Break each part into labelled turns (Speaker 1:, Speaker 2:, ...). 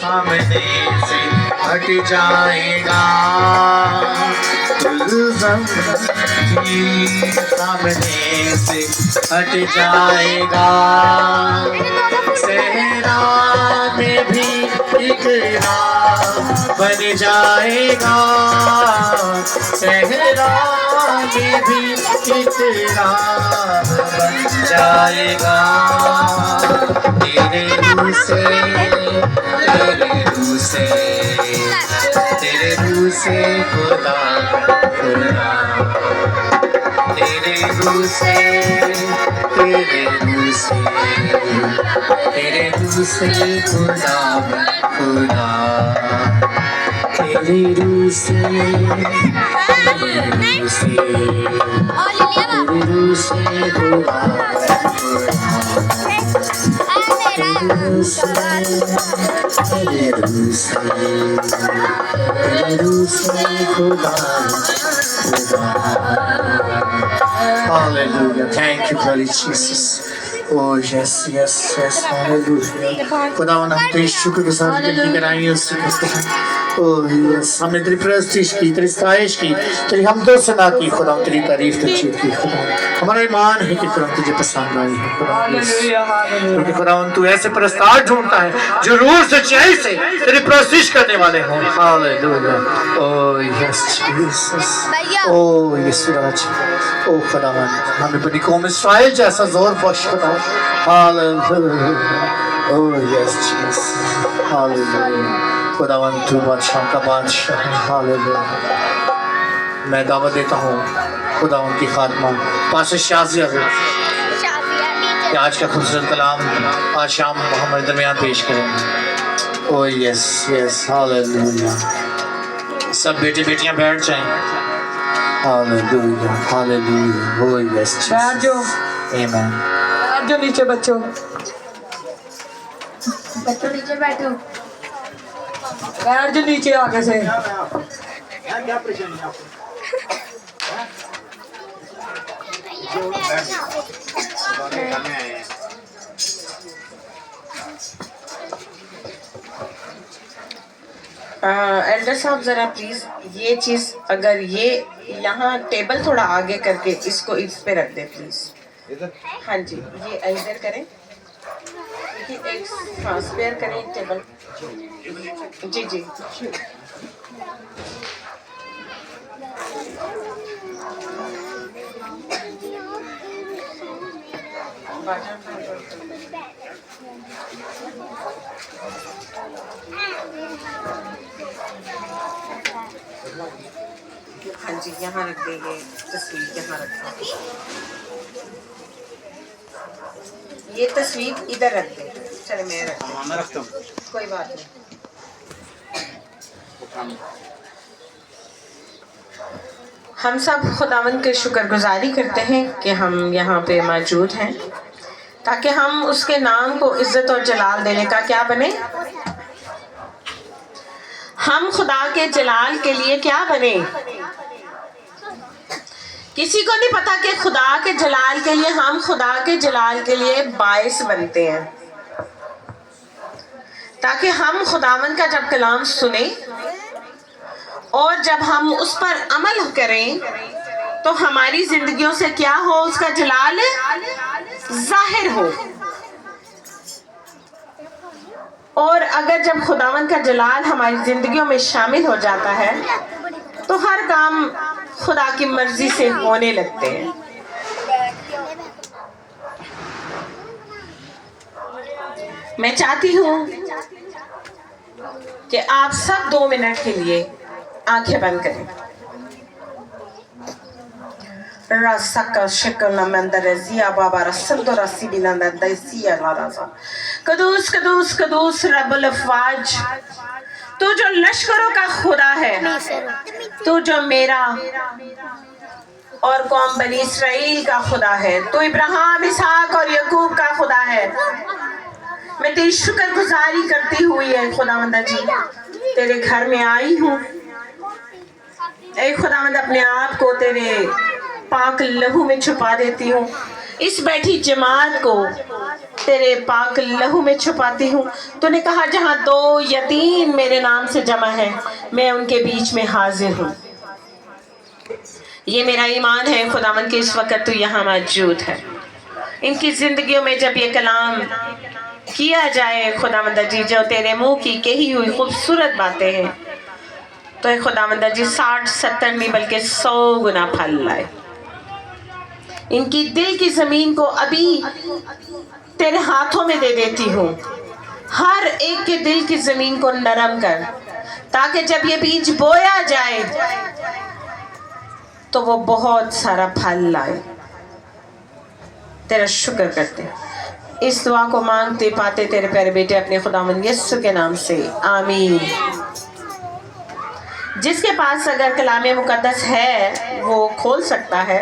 Speaker 1: सामने से हट जाएगा, गुलज़म भी सामने से हट जाएगा, सहरा में भी एक राह बन जाएगा, सहरा में भी एक राह बन जाएगा, तेरे रूह से, तेरे रूह से, तेरे रूह से खुदा, खुदा, तेरे रूह से, तेरे रूह से, तेरे रूह से खुदा, खुदा, तेरे रूह से, तेरे रूह से, तेरे रूह से खुदा, खुदा, तेरे रूह से, तेरे रूह से, तेरे रूह से खुदा, खुदा. Hallelujah. Thank you, Lord Jesus. Oh yes, yes, yes. Hallelujah. खुदावन हम तेरी शुक्रगुजार विनती कराएंगे उससे Oh yes, हमने तेरी प्रस्तुति की, तेरी सताइश की, तेरी हमदो सना की, खुदा तेरी तारीफ तकरीर की, खुदा हमारा ईमान है कि खुदा तुझे पसंद आई है, खुदा क्योंकि खुदावन तू ऐसे प्रस्ताव ढूंढता है जो रूह से सच्चाई से तेरी प्रस्तुति करने वाले हों. Hallelujah. Oh yes, Jesus. Oh yes, राज. Oh खुदावन हमें अपनी कौम इस्राएल जैसा जोर बख्श खुदा. Hallelujah. Oh yes, Jesus. Hallelujah. खुदावन तू बादशाह का बादशाह है. हालेलुया. मैं दावत देता हूँ खुदावन की खात्मा पास शाज़िया को कि आज का खूबसूरत कलाम आज शाम हमारे दरमियान पेश करेंगे. Oh yes yes. हालेलुया. सब बेटे बेटियां बैठ जाएं. Hallelujah hallelujah. Oh yes.
Speaker 2: बैठ जाओ.
Speaker 1: आमीन.
Speaker 2: बैठ जाओ नीचे बच्चों.
Speaker 3: बच्चों नीचे बैठो.
Speaker 2: बैठ जाओ नीचे आगे से.
Speaker 4: एल्डर साहब ज़रा प्लीज़ ये चीज़ अगर ये यहाँ टेबल थोड़ा आगे करके इसको इस पे रख दे प्लीज़. हाँ जी ये इधर करें. एक हाँ स्पेयर करें टेबल. जी जी. हाँ जी यहाँ रख दे. ये तस्वीर यहाँ रखो. ये तस्वीर इधर रख दे. चले मैं रखता हूँ. कोई बात नहीं. हम सब खुदावंद के शुक्रगुजारी करते हैं कि हम यहाँ पे मौजूद हैं ताकि हम उसके नाम को इज्जत और जलाल देने का क्या बने. हम खुदा के जलाल के लिए क्या बने. किसी को नहीं पता कि खुदा के जलाल के लिए हम खुदा के जलाल के लिए बाइस बनते हैं ताकि हम खुदावंद का जब कलाम सुने और जब हम उस पर अमल करें तो हमारी जिंदगियों से क्या हो, उसका जलाल जाहिर हो. और अगर जब खुदावंद का जलाल हमारी जिंदगियों में शामिल हो जाता है तो हर काम खुदा की मर्जी से होने लगते हैं. मैं चाहती हूँ कि आप सब 2 मिनट के लिए आंखें बंद करें. रसका शिकल मंदर जिया बाबा रसंदो रसी बिलंदर दसिया लारासा. कदूस कदूस कदूस रब्बुल अफवाज. तू जो लश्करों का खुदा है, तू जो मेरा और कौम बनी इसराइल का खुदा है, तू इब्राहिम इसहाक और याकूब का खुदा है. मैं तेरी शुक्रगुजारी करती हुई है खुदावंद जी तेरे घर में आई हूँ. ऐ खुदावंद अपने आप को तेरे पाक लहू में छुपा देती हूँ. इस बैठी जमात को तेरे पाक लहू में छुपाती हूँ। तूने कहा जहाँ 2 यतीम मेरे नाम से जमा है, मैं उनके बीच में हाजिर हूँ। ये मेरा ईमान है खुदावंद के इस वक्त तू यहाँ मौजूद है। इनकी जिंदगियों में जब ये कलाम किया जाए खुदावंद जी, जो तेरे मुंह की कही हुई खूबसूरत बातें हैं, तो खुदावंद जी 60-70 नहीं बल्कि 100 गुना फल लाए। इनकी दिल की जमीन को अभी तेरे हाथों में दे देती हूँ। हर एक के दिल की जमीन को नरम कर, ताकि जब ये बीज बोया जाए तो वो बहुत सारा फल लाए। तेरा शुक्र करते हैं। इस दुआ को मांगते पाते तेरे प्यारे बेटे अपने खुदावंद यीशु के नाम से, आमीन। जिसके पास अगर कलामे मुकद्दस है वो खोल सकता है।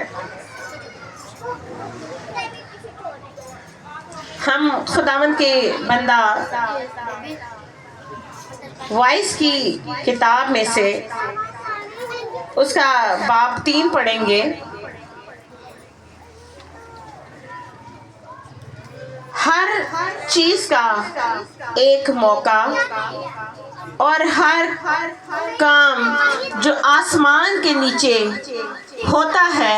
Speaker 4: हम खुदावंद के बंदा वाइस की किताब में से उसका बाब 3 पढ़ेंगे। हर चीज का एक मौका और हर काम जो आसमान के नीचे होता है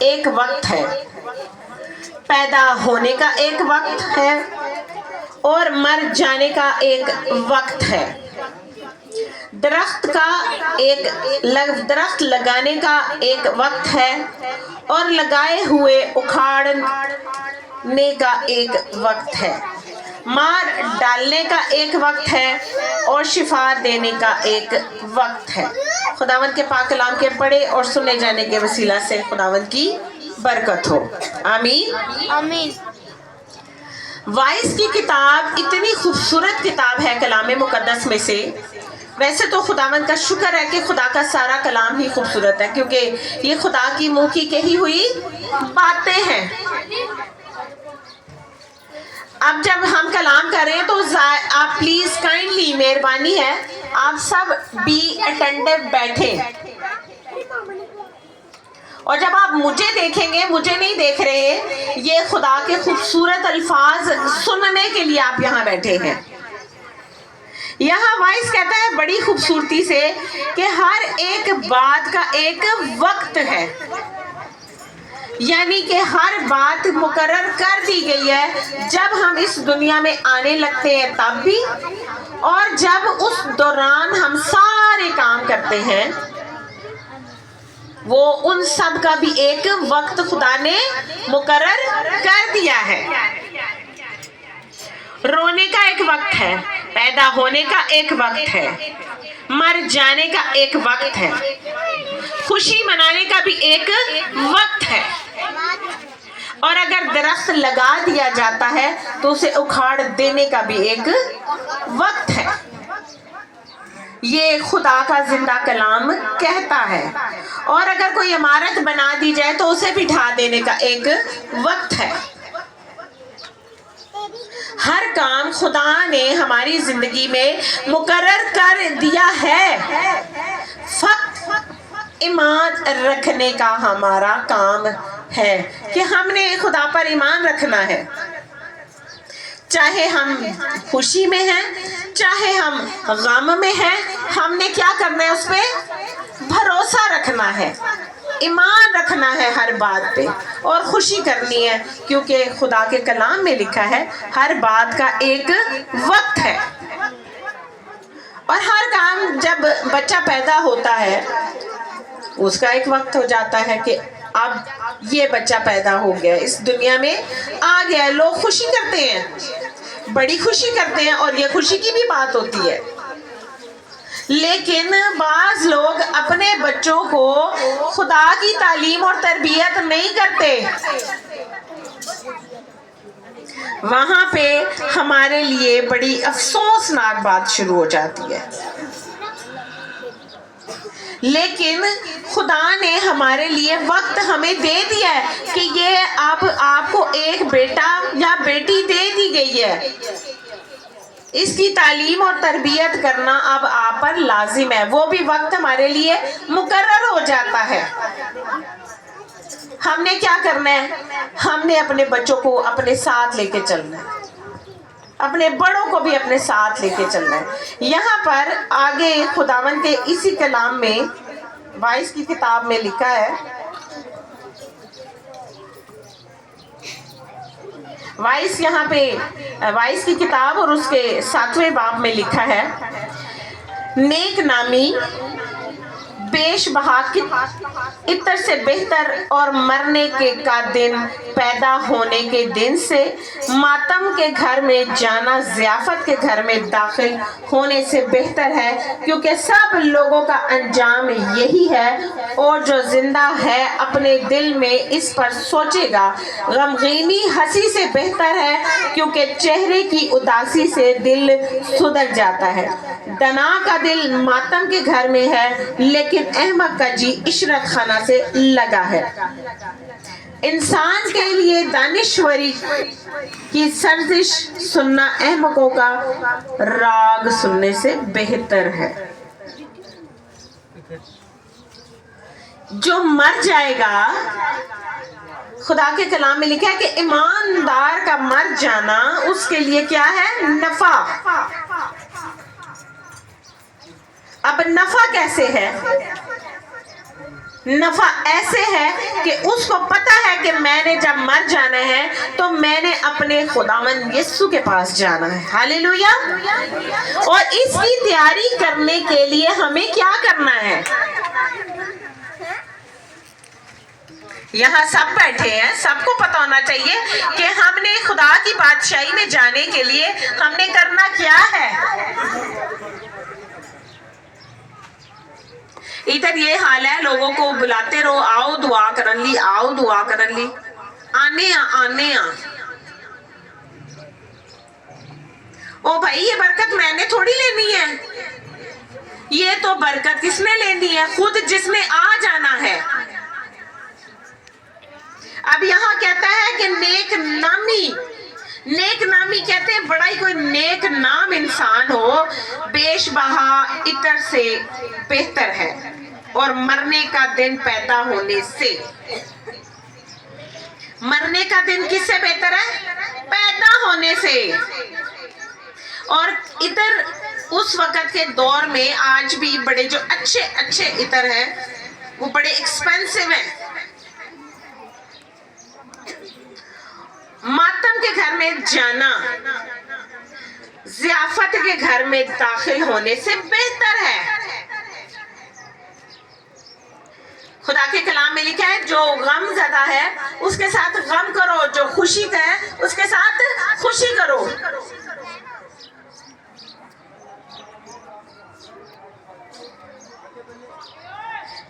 Speaker 4: एक वक्त है। पैदा होने का एक वक्त है और मर जाने का एक वक्त है। दरख्त लगाने का एक वक्त है और लगाए हुए उखाड़ने का एक वक्त है। मार डालने का एक वक्त है और शिफा देने का एक वक्त है। खुदावंद के पाक कलाम के पढ़े और सुने जाने के वसीला से खुदावंद की बरकत हो, आमीन
Speaker 3: आमीन।
Speaker 4: वाइस की किताब इतनी खूबसूरत किताब है कलाम मुकद्दस में से। वैसे तो खुदावंद का शुक्र है कि खुदा का सारा कलाम ही खूबसूरत है, क्योंकि ये खुदा की मुंह की कही हुई बातें हैं। अब जब हम कलाम कर रहे हैं तो आप प्लीज काइंडली, मेहरबानी है, आप सब बी अटेंटिव बैठे। और जब आप मुझे देखेंगे, मुझे नहीं देख रहे, ये खुदा के खूबसूरत अल्फाज सुनने के लिए आप यहाँ बैठे हैं। यहाँ वाइस कहता है बड़ी खूबसूरती से कि हर एक बात का एक वक्त है, यानी कि हर बात मुकर्रर कर दी गई है। जब हम इस दुनिया में आने लगते हैं तब भी, और जब उस दौरान हम सारे काम करते हैं, वो उन सब का भी एक वक्त खुदा ने मुकर्रर कर दिया है। रोने का एक वक्त है, पैदा होने का एक वक्त है, मर जाने का एक वक्त है, खुशी मनाने का भी एक वक्त है, और अगर दरख्त लगा दिया जाता है तो उसे उखाड़ देने का भी एक वक्त है। ये खुदा का जिंदा कलाम कहता है। और अगर कोई इमारत बना दी जाए तो उसे भी ढा देने का एक वक्त है। हर काम खुदा ने हमारी जिंदगी में मुकर्रर कर दिया है। फक्त ईमान रखने का हमारा काम है कि हमने खुदा पर ईमान रखना है। चाहे हम खुशी में हैं, चाहे हम गम में हैं, हमने क्या करना है? उस पे भरोसा रखना है, ईमान रखना है हर बात पे, और खुशी करनी है, क्योंकि खुदा के कलाम में लिखा है हर बात का एक वक्त है। और हर काम, जब बच्चा पैदा होता है उसका एक वक्त हो जाता है कि अब ये बच्चा पैदा हो गया, इस दुनिया में आ गया। लोग खुशी करते हैं, बड़ी खुशी करते हैं, और ये खुशी की भी बात होती है। लेकिन बाज लोग अपने बच्चों को खुदा की तालीम और तरबियत नहीं करते। वहां पे हमारे लिए बड़ी अफसोसनाक बात शुरू हो जाती है। लेकिन खुदा ने हमारे लिए वक्त हमें दे दिया है कि ये अब आपको एक बेटा या बेटी दे दी गई है। इसकी तालीम और तरबियत करना अब आप पर लाजिम है। वो भी वक्त हमारे लिए मुकर्रर हो जाता है। हमने क्या करना है? हमने अपने बच्चों को अपने साथ लेके चलना है। अपने बड़ों को भी अपने साथ लेके चलना है। यहाँ पर आगे खुदावन के इसी कलाम में 22 की किताब में लिखा है, 22 यहाँ पे 22 की किताब और उसके 7वें बाब में लिखा है, नेक नामी पेश बहा की इतर से बेहतर और मरने के का दिन पैदा होने के दिन से मातम के घर में जाना ज़ियाफत के घर में दाखिल होने से बेहतर है, क्योंकि सब लोगों का अंजाम यही है, और जो जिंदा है अपने दिल में इस पर सोचेगा। गमगीनी हंसी से बेहतर है, क्योंकि चेहरे की उदासी से दिल सुधर जाता है। दना का दिल मातम के घर में है, लेकिन अहमक का जी इशरत खाना से लगा है। इंसान के लिए दानिश्वरी की सर्जिश सुनना अहमकों का राग सुनने से बेहतर है। जो मर जाएगा, खुदा के कलाम में लिखा है कि ईमानदार का मर जाना उसके लिए क्या है? नफा। अब नफा कैसे है? नफा ऐसे है कि उसको पता है कि मैंने जब मर जाना है तो मैंने अपने खुदावन यीशु के पास जाना है। हालेलुया। और इसकी तैयारी करने के लिए हमें क्या करना है? यहाँ सब बैठे हैं, सबको पता होना चाहिए कि हमने खुदा की बादशाही में जाने के लिए हमने करना क्या है। इधर ये हाल है, लोगों को बुलाते रहो, आओ दुआ करन ली, आओ दुआ करन ली, आने आ। ओ भाई, ये बरकत मैंने थोड़ी लेनी है, ये तो बरकत किसने लेनी है? खुद जिसने आ जाना है। अब यहाँ कहता है कि नेक नामी कहते हैं बड़ा ही कोई नेक नाम इंसान हो, बेशबहा इतर से बेहतर है और मरने का दिन पैदा होने से। मरने का दिन किससे बेहतर है? पैदा होने से। और इतर उस वक्त के दौर में आज भी बड़े जो अच्छे इतर हैं वो बड़े एक्सपेंसिव हैं। मातम के घर में जाना ज़ियाफत के घर में दाखिल होने से बेहतर है। खुदा के कलाम में लिखा है, जो गम ज़दा है उसके साथ गम करो, जो खुशी का है उसके साथ खुशी करो।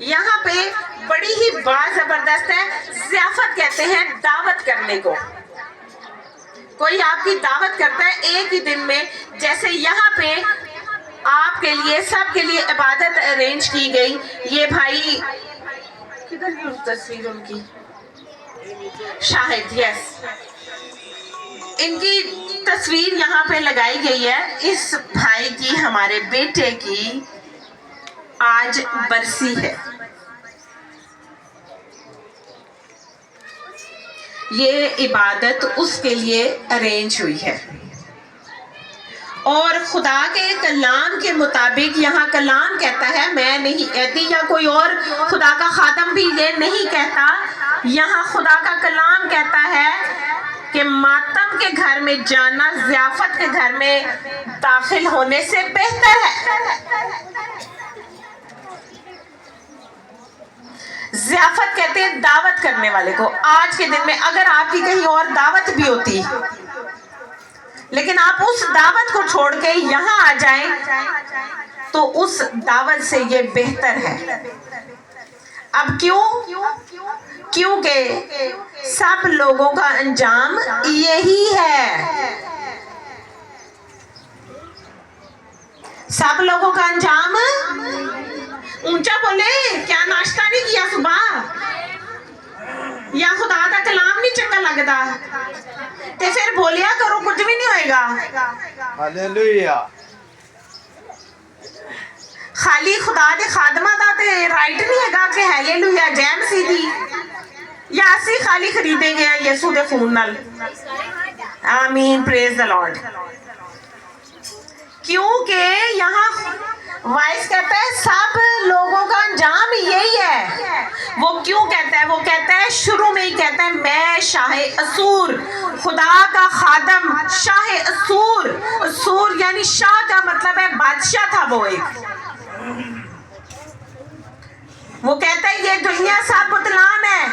Speaker 4: यहाँ पे बड़ी ही बात जबरदस्त है। ज़ियाफत कहते हैं दावत करने को। कोई आपकी दावत करता है एक ही दिन में, जैसे यहाँ पे आपके लिए सबके लिए इबादत अरेंज की गई। ये भाई किधर है तस्वीर उनकी? शाहिद, यस, इनकी तस्वीर यहाँ पे लगाई गई है। इस भाई की, हमारे बेटे की आज बरसी है। ये इबादत उसके लिए अरेंज हुई है और खुदा के कलाम के मुताबिक, यहाँ कलाम कहता है, मैं नहीं कहती या कोई और खुदा का खादम भी ये नहीं कहता, यहाँ खुदा का कलाम कहता है कि मातम के घर में जाना ज़ियाफत के घर में दाखिल होने से बेहतर है। ज़ियाफत कहते हैं दावत करने वाले को। आज के दिन में अगर आपकी कहीं और दावत भी होती, लेकिन आप उस दावत को छोड़ के यहाँ आ जाएं, तो उस दावत से ये बेहतर है। अब क्यों? क्योंकि सब लोगों का अंजाम यही है। सब लोगों का अंजाम, ऊंचा बोले, क्या नाश्ता नहीं किया सुबह? या खुदा का कलाम नहीं चंगा लगता? ते फिर बोलिया करो, कुछ भी नहीं होएगा।
Speaker 3: हालेलुया।
Speaker 4: खाली खुदा दे खादमा दा ते राइट नहीं हैगा कि हालेलुया जय मसीह दी, या ਅਸੀਂ खाली खरीदे गए यीशु दे खून नाल। आमीन, प्रेज द लॉर्ड। क्योंकि यहाँ वाइस कहता है सब लोगों का अंजाम यही है। वो क्यों कहता है? वो कहता है, शुरू में ही कहता है, मैं शाह असूर, खुदा का खादम, शाह असूर। असूर यानी शाह का मतलब है बादशाह था वो एक। वो कहता है ये दुनिया सब बुतलान है,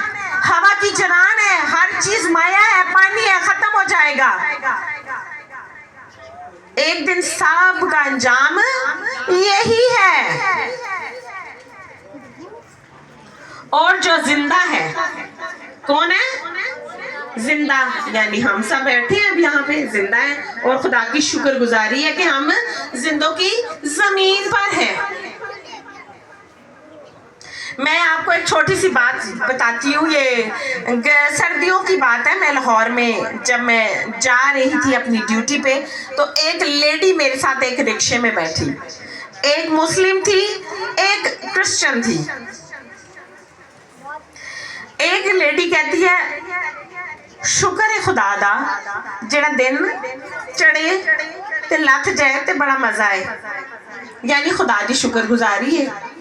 Speaker 4: हवा की जरान है, हर चीज माया है, पानी है, खत्म हो जाएगा। एक दिन सब का अंजाम यही है। और जो जिंदा है, कौन है? जिंदा यानी हम सब बैठे हैं अब यहाँ पे जिंदा है, और खुदा की शुक्रगुजारी है कि हम जिंदों की जमीन पर हैं। मैं आपको एक छोटी सी बात बताती हूँ। ये सर्दियों की बात है। मैं लाहौर में जब मैं जा रही थी अपनी ड्यूटी पे, तो एक लेडी मेरे साथ एक रिक्शे में बैठी। एक मुस्लिम थी, एक क्रिश्चियन थी। एक लेडी कहती है, शुक्र है खुदा दा जेड़ा दिन चढ़े ते लथ जाए ते बड़ा मजा आए, यानी खुदा की शुक्रगुजारी है।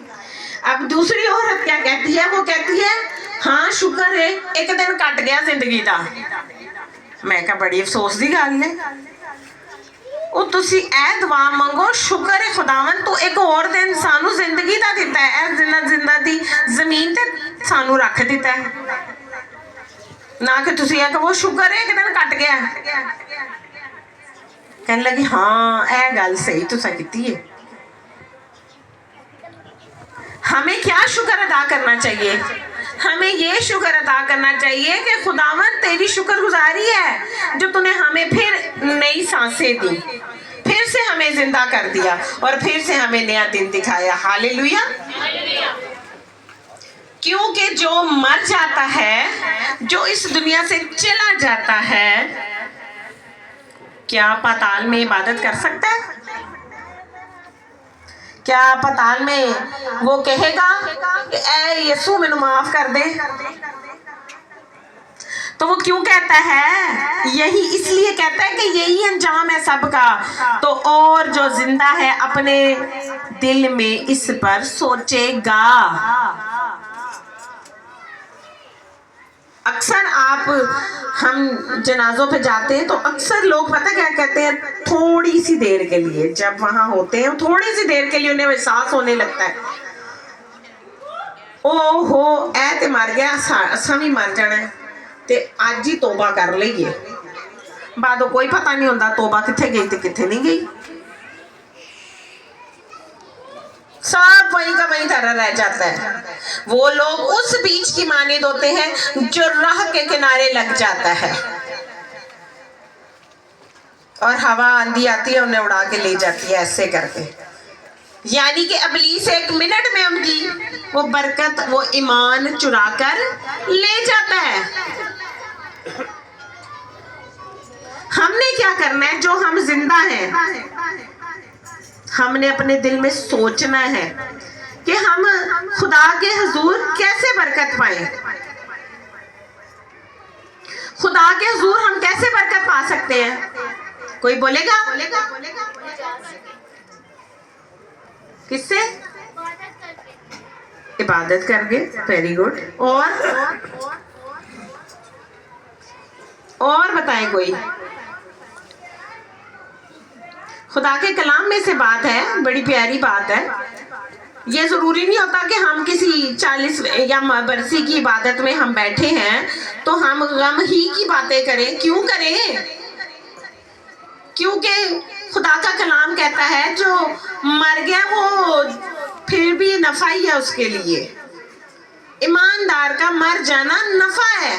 Speaker 4: अब दूसरी औरत क्या कहती है? वो कहती है, हाँ शुक्र है एक दिन कट गया जिंदगी का। मैं कहा बड़ी अफसोस की गल है। ਉਹ ਤੁਸੀਂ ਇਹ ਦੁਆ ਮੰਗੋ, ਸ਼ੁਕਰ ਹੈ ਖੁਦਾਵੰਦ ਤੂੰ ਇੱਕ ਹੋਰ ਦਿਨ ਸਾਨੂੰ ਜ਼ਿੰਦਗੀ ਦਾ ਦਿੱਤਾ ਹੈ, ਇਸ ਦਿਨ ਜ਼ਿੰਦਾ ਦੀ ਜ਼ਮੀਨ ਤੇ ਸਾਨੂੰ ਰੱਖ ਦਿੱਤਾ ਹੈ, ਨਾ ਕਿ ਤੁਸੀਂ ਇਹ ਕਹੋ ਸ਼ੁਕਰ ਹੈ ਇੱਕ ਦਿਨ ਕੱਟ ਗਿਆ। ਕਹਿਣ ਲੱਗੀ ਹਾਂ ਇਹ ਗੱਲ ਸਹੀ ਤੁਸੀਂ ਕੀਤੀ है। हमें क्या शुक्र अदा करना चाहिए? हमें ये शुक्र अदा करना चाहिए कि खुदावंद तेरी शुक्रगुजारी है जो तूने हमें फिर नई सांसें दी, फिर से हमें जिंदा कर दिया और फिर से हमें नया दिन दिखाया। हालेलुया। क्योंकि जो मर जाता है, जो इस दुनिया से चला जाता है, क्या पाताल में इबादत कर सकता है? क्या पताल में वो कहेगा कि ऐ यीशु मैनू माफ कर दे? तो वो क्यों कहता है? यही इसलिए कहता है कि यही अंजाम है सबका। तो और जो जिंदा है अपने दिल में इस पर सोचेगा। अक्सर हम जनाजों पे जाते हैं तो अक्सर लोग पता क्या कहते हैं, थोड़ी सी देर के लिए जब वहां होते हैं, थोड़ी सी देर के लिए उन्हें एहसास होने लगता है, ओहो ऐ ते मर गया, असा भी मर जाना है ते आज ही तोबा कर लईए। बादों कोई पता नहीं होता तोबा किथे गई ते किथे नहीं गई, सब वहीं का वहीं तरह रह जाता है। वो लोग उस बीच की मानिद होते हैं जो राह के किनारे लग जाता है और हवा आंधी आती है उन्हें उड़ा के ले जाती है ऐसे करके। यानी कि इब्लीस एक मिनट में उनकी वो बरकत, वो ईमान चुरा कर ले जाता है। हमने क्या करना है? जो हम जिंदा हैं, हमने अपने दिल में सोचना है कि हम खुदा के हुजूर कैसे बरकत पाएं। खुदा के हुजूर हम कैसे बरकत पा सकते हैं? कोई बोलेगा? किससे? इबादत करके। Very good. और बताएं कोई। खुदा के कलाम में से बात है, बड़ी प्यारी बात है। ये जरूरी नहीं होता कि हम किसी 40 या बरसी की इबादत में हम बैठे हैं तो हम गम ही की बातें करें। क्यों करें? क्योंकि खुदा का कलाम कहता है जो मर गया वो फिर भी नफा ही है उसके लिए। ईमानदार का मर जाना नफा है।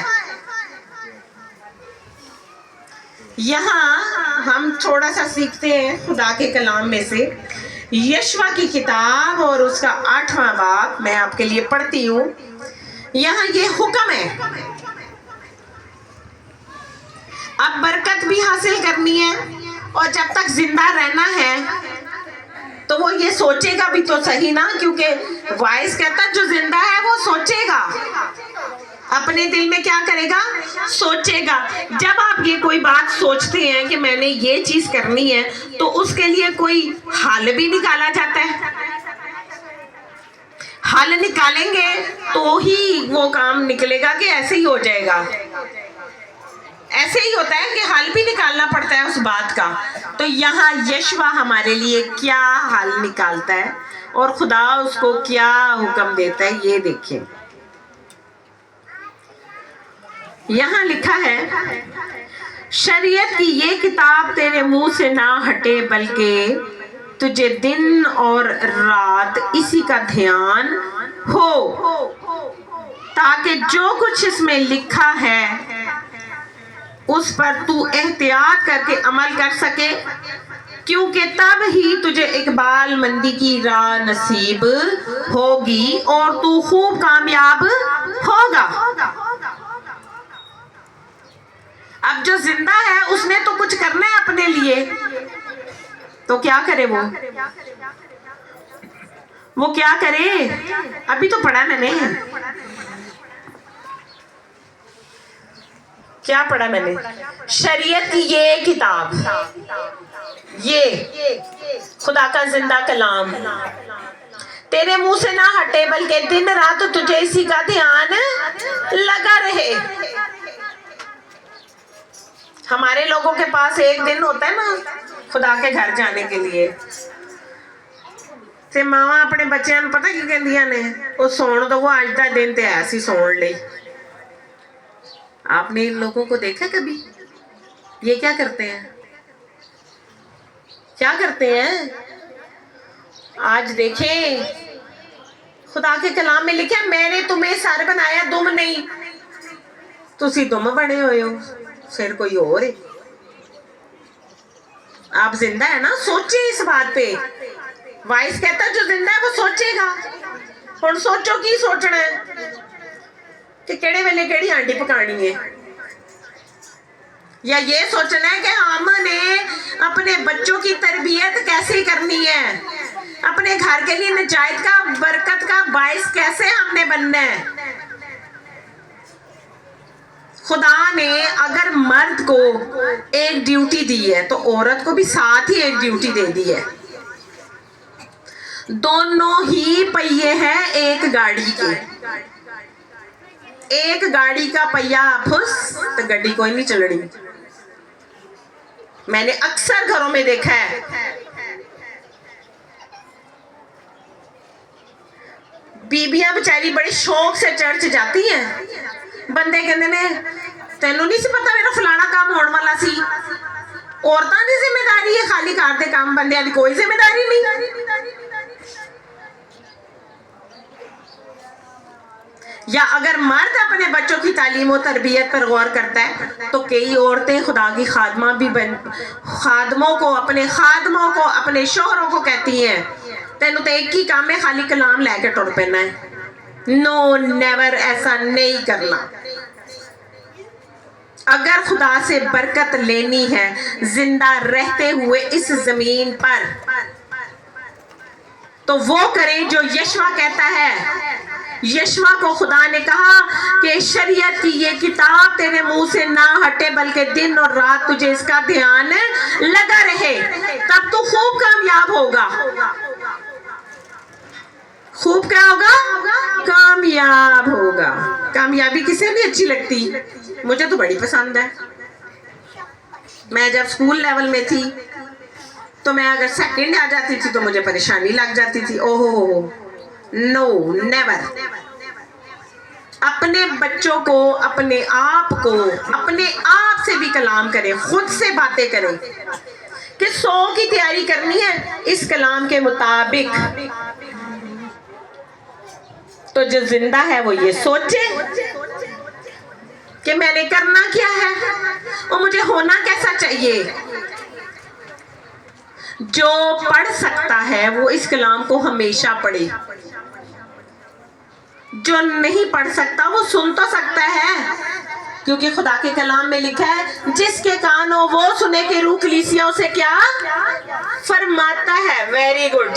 Speaker 4: यहाँ हम थोड़ा सा सीखते हैं खुदा के कलाम में से। यशवा की किताब और उसका 8वां बाब मैं आपके लिए पढ़ती हूँ। यहाँ ये हुक्म है, अब बरकत भी हासिल करनी है और जब तक जिंदा रहना है तो वो ये सोचेगा भी तो सही ना, क्योंकि वाइस कहता जो जिंदा है वो सोचेगा। अपने दिल में क्या करेगा, सोचेगा। जब आप ये कोई बात सोचते हैं कि मैंने ये चीज करनी है, तो उसके लिए कोई हल भी निकाला जाता है। हल निकालेंगे तो ही वो काम निकलेगा कि ऐसे ही हो जाएगा। ऐसे ही होता है कि हल भी निकालना पड़ता है उस बात का। तो यहाँ यशवा हमारे लिए क्या हल निकालता है और खुदा उसको क्या हुक्म देता है, ये देखिए। यहाँ लिखा है, शरीयत की ये किताब तेरे मुंह से ना हटे, बल्कि तुझे दिन और रात इसी का ध्यान हो, ताकि जो कुछ इसमें लिखा है उस पर तू एहतियात करके अमल कर सके, क्योंकि तब ही तुझे इकबाल मंदी की राह नसीब होगी और तू खूब कामयाब होगा। अब जो जिंदा है उसने तो कुछ करना है अपने लिए, तो क्या करे वो क्या करे? अभी तो पढ़ा मैंने, क्या पढ़ा मैंने? शरीयत की ये किताब, ये खुदा का जिंदा कलाम तेरे मुंह से ना हटे, बल्कि दिन रात तुझे इसी का ध्यान लगा रहे। हमारे लोगों के पास एक दिन होता है ना खुदा के घर जाने के लिए, ते मावा अपने बच्चों को पता की कहंदियां ने, वो सौण दो, अज का दिन तो ऐसी सौण ले। आपने इन लोगों को देखा कभी? ये क्या करते हैं, क्या करते हैं? आज देखें, खुदा के कलाम में लिखा, मैंने तुम्हें सर बनाया दुम नहीं, तुसी दुम बने हुए हो, फिर कोई और है। आप जिंदा है ना, सोचिए इस बात पे। वाइस कहता है जो जिंदा है वो सोचेगा। हुण सोचो की सोचना है कि केड़े वेले केड़ी आंटी पकानी है, या ये सोचना है कि हमने अपने बच्चों की तरबियत कैसे करनी है, अपने घर के लिए निजात का बरकत का बाइस कैसे हमने बनना है। खुदा ने अगर मर्द को एक ड्यूटी दी है तो औरत को भी साथ ही एक ड्यूटी दे दी है। दोनों ही पहिए हैं एक गाड़ी के। एक गाड़ी का पहिया फुस तो गाड़ी कोई नहीं चलनी। मैंने अक्सर घरों में देखा है, बीबियां बेचारी बड़े शौक से चर्च जाती हैं, बंदे कहते ने तेनू नहीं सी पता मेरा फलाना काम होने वाला सी। औरतां दी जिम्मेदारी है खाली घर दे काम, बंदियां दी कोई जिम्मेदारी नहीं। या अगर मर्द अपने बच्चों की तालीम और तरबियत पर गौर करता है तो कई औरतें खुदा की खादमा भी खादमों को अपने शोहरों को कहती हैं, तेनू तो एक ही काम है, खाली कलाम लेके टुर पैना है। नो नेवर, ऐसा नहीं करना। अगर खुदा से बरकत लेनी है जिंदा रहते हुए इस जमीन पर, तो वो करें जो यशवा कहता है। यशवा को खुदा ने कहा कि शरीयत की ये किताब तेरे मुंह से ना हटे, बल्कि दिन और रात तुझे इसका ध्यान लगा रहे, तब तू खूब कामयाब होगा। खूब क्या होगा? कामयाब होगा। कामयाबी किसे नहीं अच्छी लगती, मुझे तो बड़ी पसंद है। मैं जब स्कूल लेवल में थी तो मैं अगर सेकंड आ जाती थी तो मुझे परेशानी लग जाती थी। ओहो, नो नेवर। अपने बच्चों को, अपने आप से भी कलाम करें, खुद से बातें करें कि 100 की तैयारी करनी है इस कलाम के मुताबिक। तो जो जिंदा है वो ये सोचे कि मैंने करना क्या है और मुझे होना कैसा चाहिए। जो पढ़ सकता है वो इस कलाम को हमेशा पढ़े, जो नहीं पढ़ सकता वो सुन तो सकता है, क्योंकि खुदा के कलाम में लिखा है जिसके कान हो वो सुने कि रूह कलीसियाओं से क्या फरमाता है। Very good.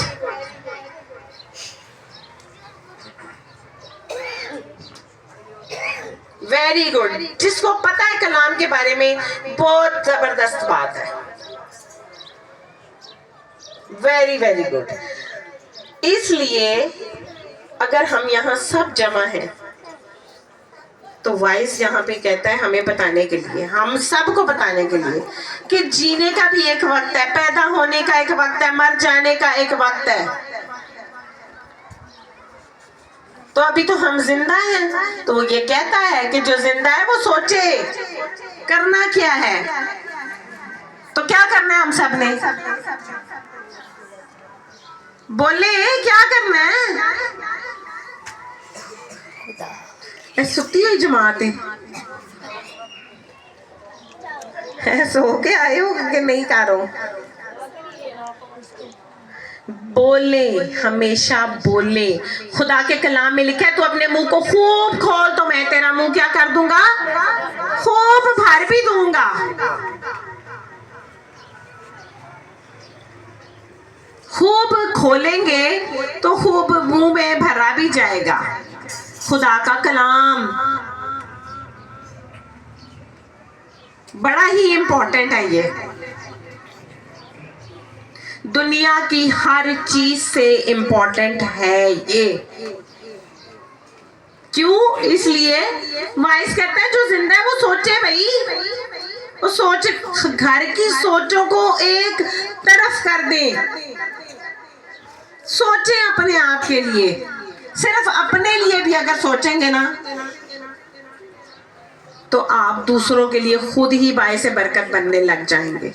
Speaker 4: Very good. जिसको पता है कलाम के बारे में, बहुत जबरदस्त बात है। Very very good. इसलिए अगर हम यहाँ सब जमा हैं तो वाइस यहाँ पे कहता है हमें बताने के लिए, हम सबको बताने के लिए कि जीने का भी एक वक्त है, पैदा होने का एक वक्त है, मर जाने का एक वक्त है। तो अभी तो हम जिंदा हैं, तो ये कहता है कि जो जिंदा है वो सोचे करना क्या है। तो क्या करना है हम सब ने? बोले क्या करना है? सुती हुई जमात है, सो के आए हो कि नहीं करो? बोले, हमेशा बोले। खुदा के कलाम में लिखा है तू अपने मुंह को खूब खोल तो मैं तेरा मुंह क्या कर दूंगा? खूब भर भी दूंगा। खूब खोलेंगे तो खूब मुंह में भरा भी जाएगा। खुदा का कलाम बड़ा ही इंपॉर्टेंट है। ये दुनिया की हर चीज से इंपॉर्टेंट है ये। क्यों? इसलिए वाइस कहता है जो जिंदा है वो सोचे भाई, वो सोच, घर की सोचों को एक तरफ कर दे, सोचे अपने आप के लिए। सिर्फ अपने लिए भी अगर सोचेंगे ना तो आप दूसरों के लिए खुद ही बायसे बरकत बनने लग जाएंगे।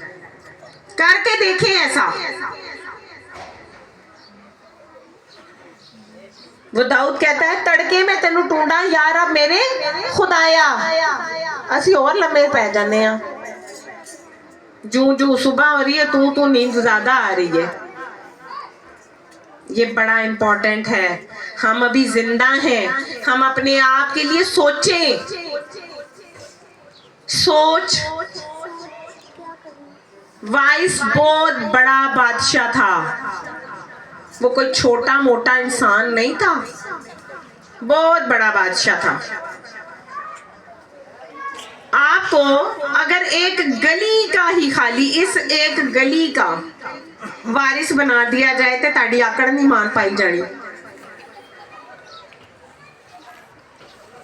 Speaker 4: करके देखें ऐसा। वो दाऊद कहता है तड़के में तेनू ढूंढा यार अब मेरे खुदाया। असी और लम्बे पै जाने हैं। जू जू सुबह हो रही है तू नींद ज्यादा आ रही है। ये बड़ा इंपॉर्टेंट है। हम अभी जिंदा हैं, हम अपने आप के लिए सोचें। सोच। वाइस बहुत बड़ा बादशाह था, वो कोई छोटा मोटा इंसान नहीं था, बहुत बड़ा बादशाह था। आपको अगर एक गली का ही खाली इस एक गली का वारिस बना दिया जाए तो ताड़ी आकड़ नहीं मान पाई जानी।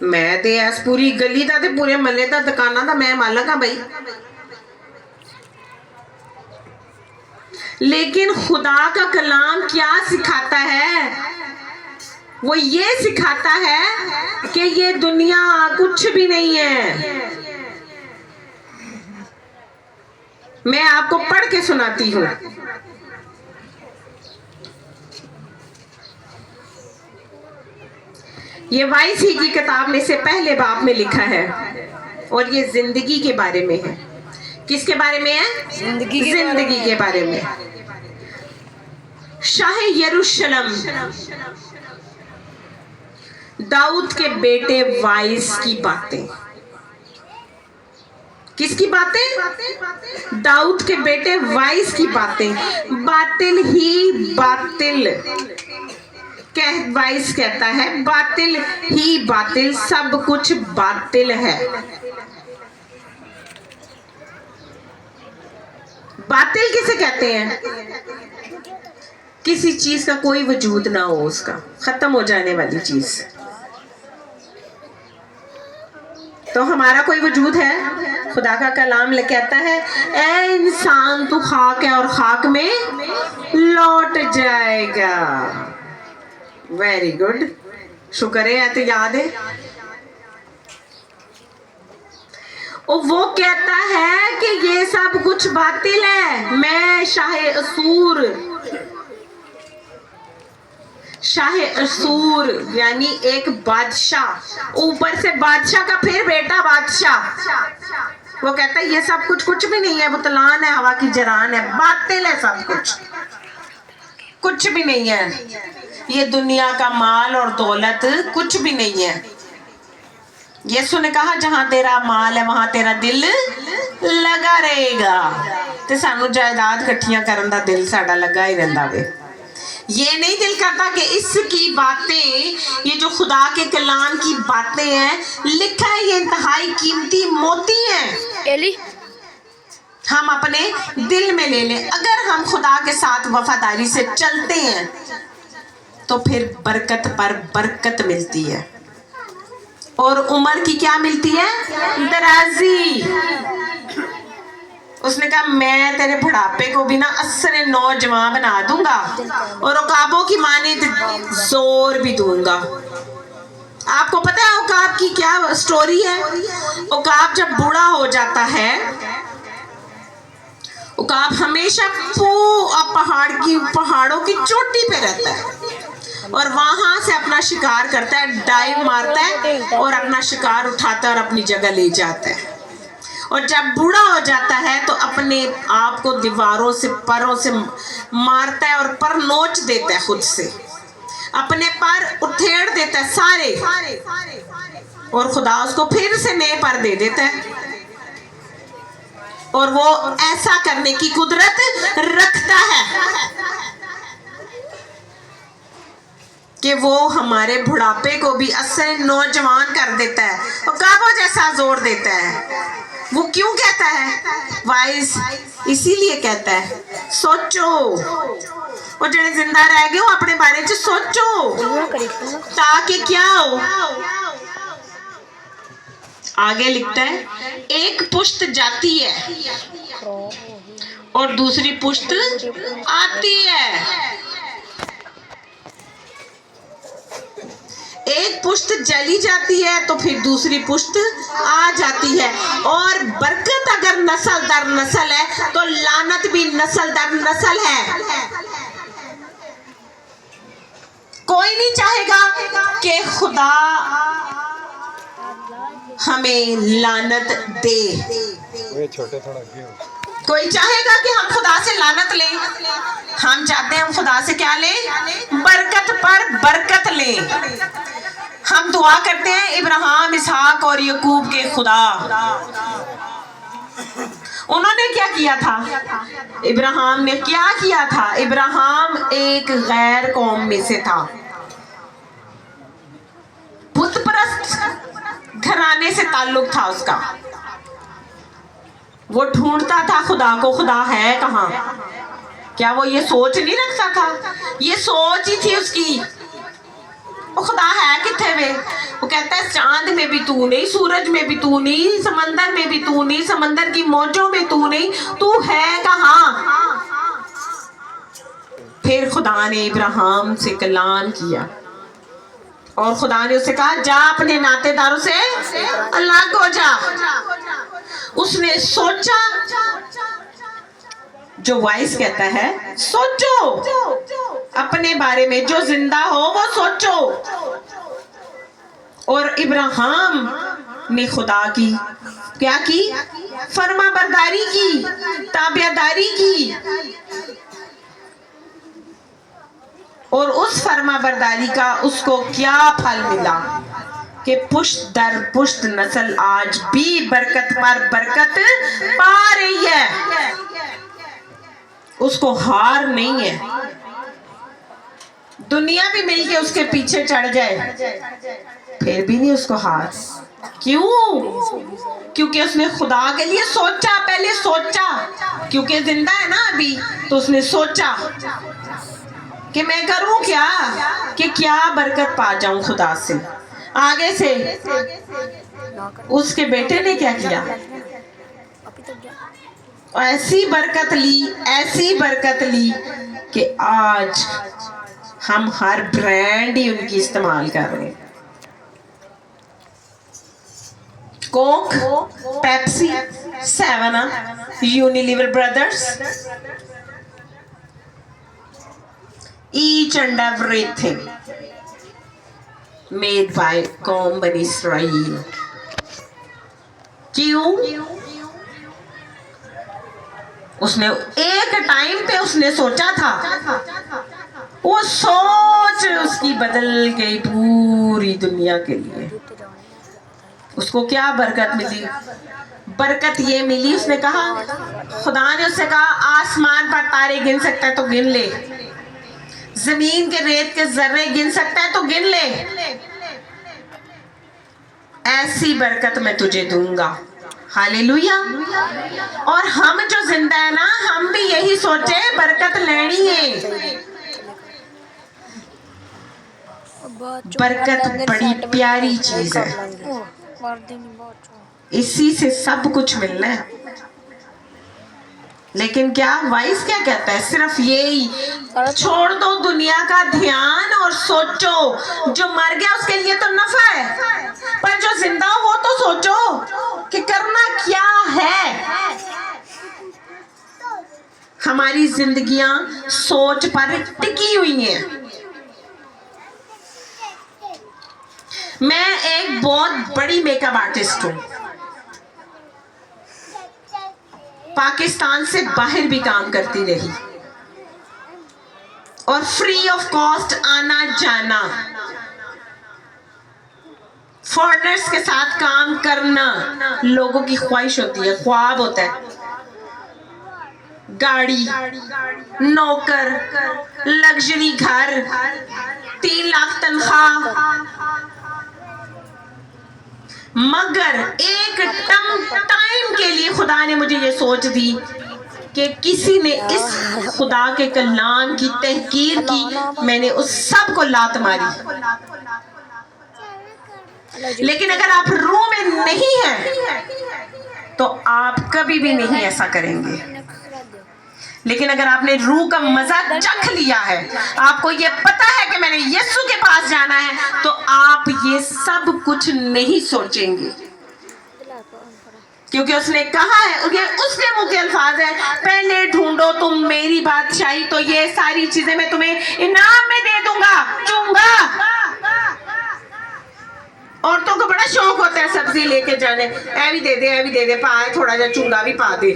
Speaker 4: मैं ते इस पूरी गली का ते पूरे महल्ले का दुकाना का मैं मालक हाँ भाई। लेकिन खुदा का कलाम क्या सिखाता है? वो ये सिखाता है कि ये दुनिया कुछ भी नहीं है। मैं आपको पढ़ के सुनाती हूँ। ये वाइस ही की किताब में से पहले बाब में लिखा है और ये जिंदगी के बारे में है। किसके बारे में है? जिंदगी के बारे में। शाह यरूशलेम दाऊद के बेटे वाइस की बातें। किसकी बातें? दाऊद के बेटे वाइस की बातें। बातिल ही बातिल वाइस कहता है बातिल ही बातिल, सब कुछ बातिल है। बातिल किसे कहते हैं? किसी चीज का कोई वजूद ना हो, उसका खत्म हो जाने वाली चीज। तो हमारा कोई वजूद है? खुदा का कलाम कहता है ए इंसान तू खाक है और खाक में लौट जाएगा। वेरी गुड, शुक्र है तो याद है। और वो कहता है कि ये सब कुछ बातिल है। मैं शाह असूर यानी एक बादशाह, ऊपर से बादशाह का फिर बेटा बादशाह। वो कहता है ये सब कुछ भी नहीं है, बुतलान है, हवा की जरान है, बातिल है, सब कुछ भी नहीं है। ये दुनिया का माल और दौलत कुछ भी नहीं है। यीशु ने कहा जहां तेरा माल है वहां तेरा दिल लगा रहेगा। ते सानू जायदाद इकट्ठियां करन दा दिल साडा लगा ही रहिंदा वे। یہ نہیں دل کرتا کہ اس کی باتیں، یہ جو خدا کے کلام کی باتیں ہیں، لکھا ہے یہ انتہائی قیمتی موتی ہیں، ہم اپنے دل میں لے لیں۔ اگر ہم خدا کے ساتھ وفاداری سے چلتے ہیں تو پھر برکت پر برکت ملتی ہے، اور عمر کی کیا ملتی ہے؟ درازی۔ اس نے کہا میں تیرے بڑھاپے کو بھی نا عصر نوجوان بنا دوں گا، اور عقابوں کی مانند زور بھی دوں گا۔ آپ کو پتہ ہے عقاب کی کیا سٹوری ہے؟ عقاب جب بوڑھا ہو جاتا ہے، عقاب ہمیشہ پہاڑوں کی چوٹی پہ رہتا ہے، اور وہاں سے اپنا شکار کرتا ہے، ڈائیو مارتا ہے اور اپنا شکار اٹھاتا ہے اور اپنی جگہ لے جاتا ہے۔ اور جب بوڑھا ہو جاتا ہے تو اپنے آپ کو دیواروں سے، پروں سے مارتا ہے اور پر نوچ دیتا ہے، خود سے اپنے پر اتھیڑ دیتا ہے سارے، اور خدا اس کو پھر سے نئے پر دے دیتا ہے، اور وہ ایسا کرنے کی قدرت رکھتا ہے کہ وہ ہمارے بڑھاپے کو بھی اثر نوجوان کر دیتا ہے، عقابوں جیسا زور دیتا ہے۔ وہ کیوں کہتا ہے؟ وائس اسی لیے کہتا ہے سوچو، وہ جڑے زندہ رہ گئے ہو اپنے بارے میں سوچو، تاکہ کیا ہو۔ آگے لکھتا ہے ایک پشت جاتی ہے اور دوسری پشت آتی ہے، ایک پشت جلی جاتی ہے تو پھر دوسری پشت آ جاتی ہے، اور برکت اگر نسل در نسل ہے تو لعنت بھی نسل در نسل ہے۔ کوئی نہیں چاہے گا کہ خدا ہمیں لعنت دے، کوئی چاہے گا کہ ہم خدا سے لعنت لیں؟ ہم چاہتے ہیں ہم خدا سے کیا لیں؟ برکت پر برکت لیں۔ ہم دعا کرتے ہیں ابراہیم، اسحاق اور یعقوب کے خدا۔ انہوں نے کیا کیا تھا؟ ابراہیم نے کیا کیا تھا؟ ابراہیم ایک غیر قوم میں سے تھا، بت پرست گھرانے سے تعلق تھا اس کا۔ وہ ڈھونڈتا تھا خدا کو، خدا ہے کہاں؟ کیا وہ یہ سوچ نہیں رکھتا تھا؟ یہ سوچ ہی تھی اس کی، وہ خدا ہے کتنے میں؟ وہ کہتا ہے چاند میں بھی تو نہیں، سورج میں بھی تو نہیں، سمندر میں بھی تو نہیں، سمندر کی موجوں میں تو نہیں، تو ہے کہاں؟ پھر خدا نے ابراہیم سے کلام کیا، اور خدا نے اسے کہا جا اپنے ناطے داروں سے الگ ہو جا۔ اس نے سوچا، جو وائس کہتا ہے سوچو اپنے بارے میں، جو زندہ ہو وہ سوچو۔ اور ابراہیم نے خدا کی کیا کی؟ فرما برداری کی، تابعداری کی، اور اس فرما برداری کا اس کو کیا پھل ملا کہ پشت در پشت نسل آج بھی برکت پر برکت پا رہی ہے، اس کو ہار نہیں ہے۔ دنیا بھی مل کے اس کے پیچھے چڑھ جائے پھر بھی نہیں اس کو ہار۔ کیوں؟ کیونکہ اس نے خدا کے لیے سوچا، پہلے سوچا، کیونکہ زندہ ہے نا ابھی، تو اس نے سوچا کہ میں کروں کیا، کہ کیا برکت پا جاؤں خدا سے۔ آگے سے اس کے بیٹے نے کیا کیا؟ ایسی برکت لی، ایسی برکت لی کہ آج ہم ہر برانڈ ہی ان کی استعمال کر رہے ہیں۔ Coke, Pepsi, Seven Up, Unilever brothers, each and everything made by قوم بنی اسرائیل۔ کیوں؟ اس نے ایک ٹائم پہ اس نے سوچا تھا، وہ سوچ اس کی بدل گئی پوری دنیا کے لیے۔ اس کو کیا برکت ملی؟ برکت یہ ملی، اس نے کہا، خدا نے اس سے کہا آسمان پر تارے گن سکتا ہے تو گن لے، जमीन के रेत के जर्रे गिन सकता है तो गिन ले, ऐसी बरकत मैं तुझे दूंगा। हालेलुया। और हम जो जिंदा है ना, हम भी यही सोचे बरकत लेनी है। बरकत बड़ी प्यारी चीज है, इसी से सब कुछ मिलना है। लेकिन क्या वाइस क्या कहता है? सिर्फ यही, छोड़ दो दुनिया का ध्यान और सोचो, जो मर गया उसके लिए तो नफा है, पर जो जिंदा हो तो सोचो कि करना क्या है। हमारी जिंदगियां सोच पर टिकी हुई हैं। मैं एक बहुत बड़ी मेकअप आर्टिस्ट हूँ, पाकिस्तान से बाहर भी काम करती रही और फ्री ऑफ कॉस्ट आना जाना, फॉरेनर्स के साथ काम करना लोगों की ख्वाहिश होती है, ख्वाब होता है। गाड़ी, नौकर, लग्जरी घर, 3 लाख तनख्वाह, मगर एक टाइम के लिए खुदा ने मुझे ये सोच दी कि किसी ने इस खुदा के कलाम की तहकीर की, मैंने उस सब को लात मारी। लेकिन अगर आप रूह में नहीं हैं तो आप कभी भी नहीं ऐसा करेंगे। लेकिन अगर आपने रूह का मजा चख लिया है, आपको ये पता है कि मैंने यीशु के पास जाना है, तो आप ये सब कुछ नहीं सोचेंगे, क्योंकि उसने कहा है, ये उसके मुंह के अल्फाज है, पहले ढूंढो तुम मेरी बादशाही तो ये सारी चीजें मैं तुम्हें इनाम में दे दूंगा, चूंगा। औरतों को बड़ा शौक होता है सब्जी लेके जाने, ऐ भी दे दे, ऐ भी दे दे, पाए थोड़ा जा चूंगा भी पा दे,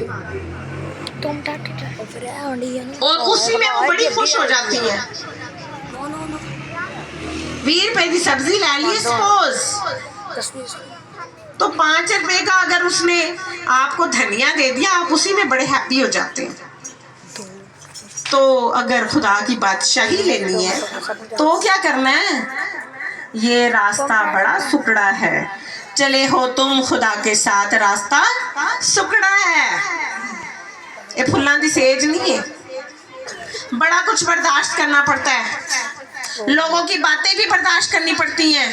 Speaker 4: और उसी में वो बड़ी खुश हो जाती है। 20 रुपए की सब्जी ले ली सपोज, तो 5 रुपए का अगर उसने आपको धनिया दे दिया, आप उसी में बड़े हैप्पी हो जाते हैं। तो अगर खुदा की बादशाही लेनी है तो क्या करना है? ये रास्ता बड़ा सुकड़ा है, चले हो तुम खुदा के साथ, रास्ता सुकड़ा है। ये फुल्लां दी सेज नहीं है, बड़ा कुछ बर्दाश्त करना पड़ता है, लोगों की बातें भी बर्दाश्त करनी पड़ती हैं।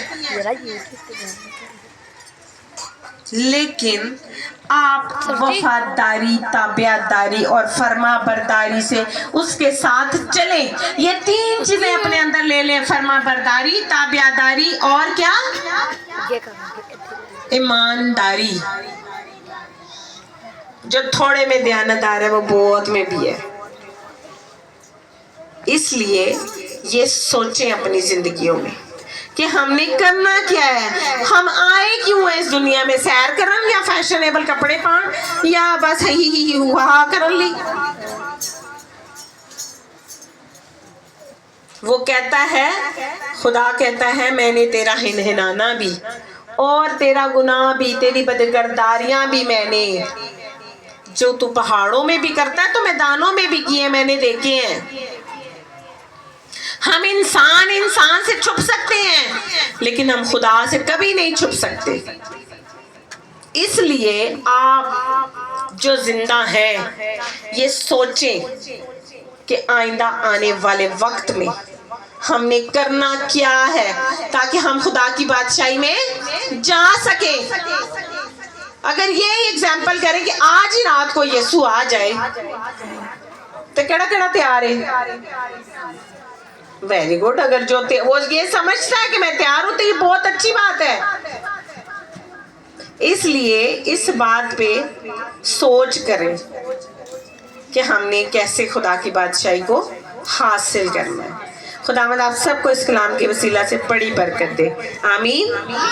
Speaker 4: लेकिन आप वफादारी, ताबियादारी और फर्मा बरदारी से उसके साथ चलें। ये 3 चीजें अपने अंदर ले लें, फर्मा बरदारी, ताबियादारी और क्या? ईमानदारी। जो थोड़े में दयानतदार है वो बहुत में भी है। इसलिए ये सोचें अपनी जिंदगियों में कि हमने करना क्या है, हम आए क्यों है इस दुनिया में, सैर करन या फैशनेबल कपड़े पहन या बस ही हुआ करन ली। वो कहता है, खुदा कहता है, मैंने तेरा हिनहिनाना भी और तेरा गुनाह भी, तेरी बदकिरदारियां भी मैंने, जो तू पहाड़ों में भी करता है तो मैदानों में भी किए, मैंने देखे हैं। हम इंसान से छुप सकते हैं, लेकिन हम खुदा से कभी नहीं छुप सकते। इसलिए आप जो जिंदा हैं, ये सोचें कि आइंदा आने वाले वक्त में हमने करना क्या है ताकि हम खुदा की बादशाही में जा सके। अगर ये एग्जाम्पल करें कि आज ही रात को यीशु आ जाए तो केड़ा केड़ा तैयार है? Very good. अगर जो वो ये समझता है कि मैं तैयार हूं तो ये बहुत अच्छी बात है। इसलिए इस बात पे सोच करें कि हमने कैसे खुदा की बादशाही को हासिल करना है। खुदावंद आप सबको इस कलाम के वसीला से बड़ी बरकत दे। आमीन।